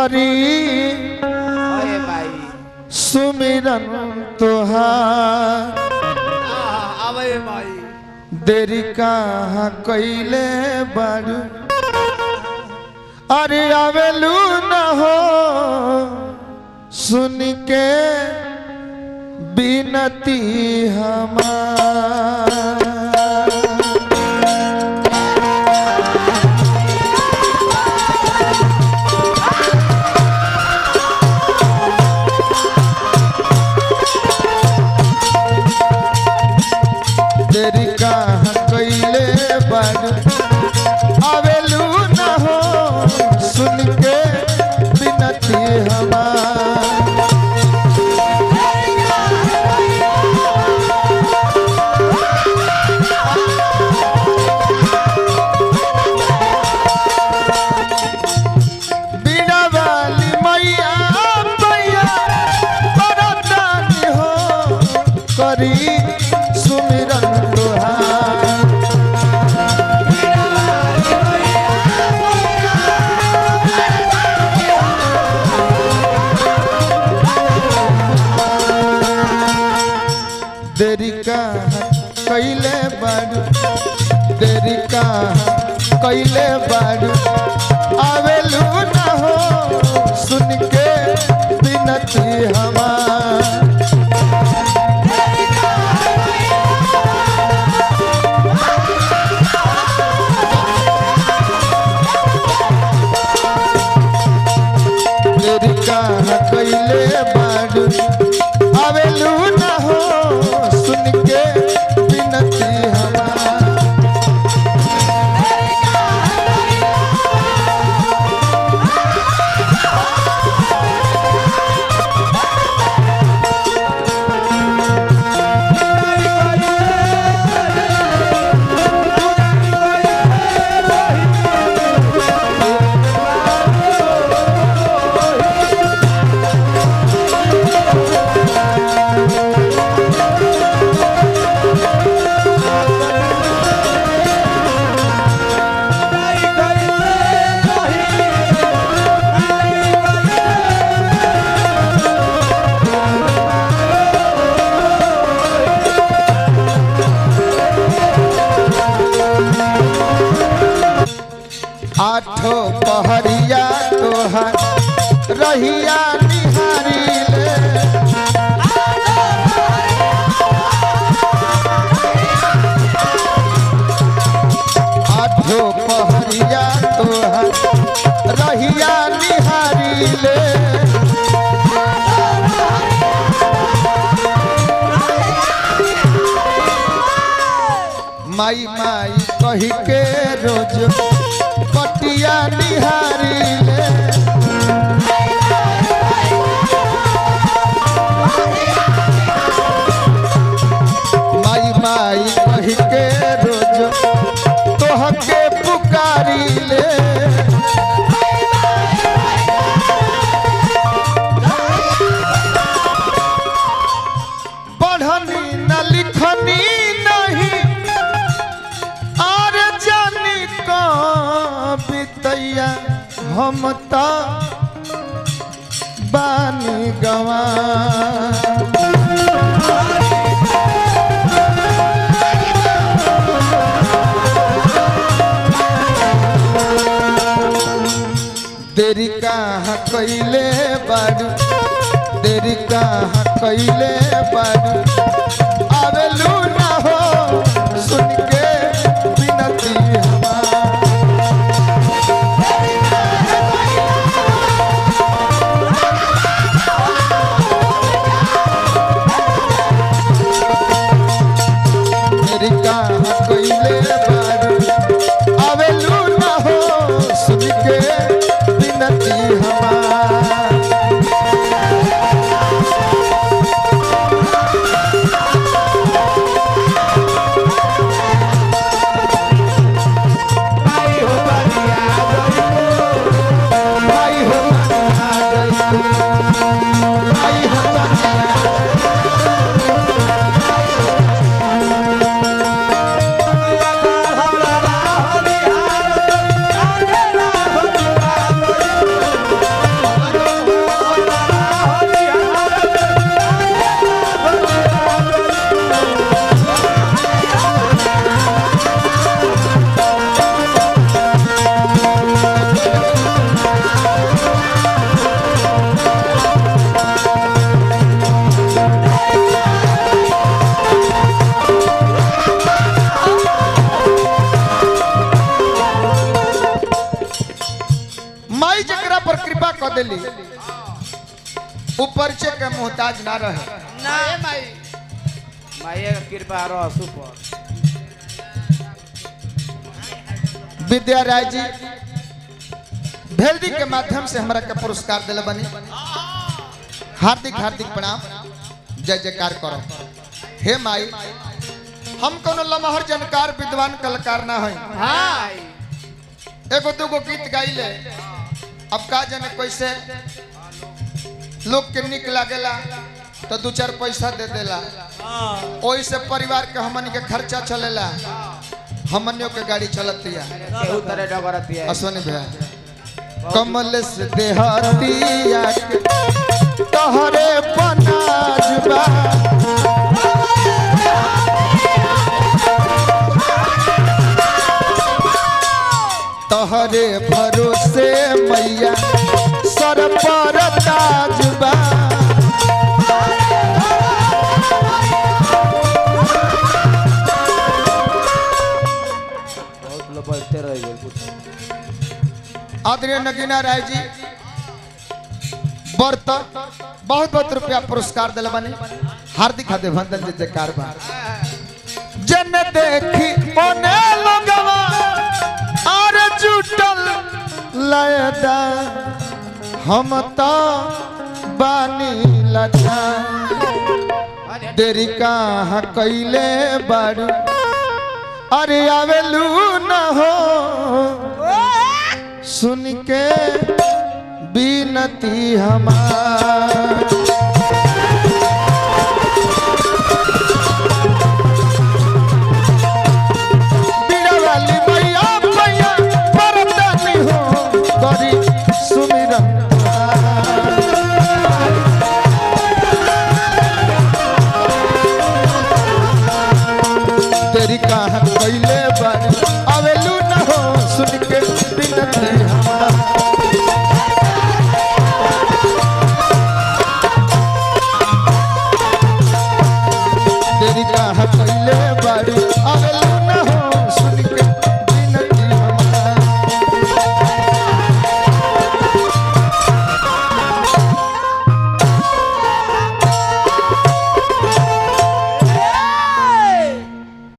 करी सुमिरन तुहार देरी कहाँ कैले बारू अरे आवेलू न हो सुन के बिनती हमार देरी कहाँ कैले बारू आवेलू न हो सुन के बिनती हमार बीड़ा वाली मैया मैया बरदानी हो करी सुमिरन देरी कहाँ कैले बारू देरी कहाँ कैले बारू आवेलू न हो सुन के बिनती हमार देरी कहाँ कैले बारू आवेलू न हो सुन के बिनती हमार आठो पहरिया तोहार रहिया निहारी ले आठो पहरिया तोहार रहिया निहारी ले माई माई कही के रोज पटिया निहारी ले माई माई कही के रोज तोहके पुकारी ले पढ़नी न लिखनी नहीं बितैया हम ता बानी गवा देरी कहाँ कैले बारू देरी कहाँ कैले बारू आवेलू न हो सुन के बिनती हमार कैले बारू आवेलू न हो सुन के बिनती हमार कर दिली ऊपर से के मोहताज ना रहे ना माई माई का कृपा रहो सुपर विद्या राय जी भेल्दी के माध्यम से हमरा के पुरस्कार दिले बनी हार्दिक हार्दिक प्रणाम जय जयकार करो हे माई हम कोनो लमहर जानकार विद्वान कलाकार ना है हां एगो दुगो गीत गाइले अब का जाने कैसे लोग के निक लागेला तो 2-4 पैसा दे देला ओई से परिवार के हमन के खर्चा चलेला हमनियों के गाड़ी चलतिया केहू तरह डगरतिया अश्वनी भैया कमल से देहतिया के तोहरे पनाजबा तोहरे भरोसे मैया सर पर ताजबा बहुत लबलते रह गेल आदरणीय नगीना राय जी बर्त बहुत बहुत रुपया पुरस्कार दिल बने हार्दिक अभिनंदन जय जयकार बा जन देखी ओने लोगवा और जुटल लयदा हम तो बानी लजा देरी कहाँ कैले बारू अरे आवेलू न हो सुन के बीनती हमार बीड़ा वाली मैया मैया परदानी हो करी सुमिरन तेरी कहाँ कैले बारी आवेलू न हो सुन के बिनती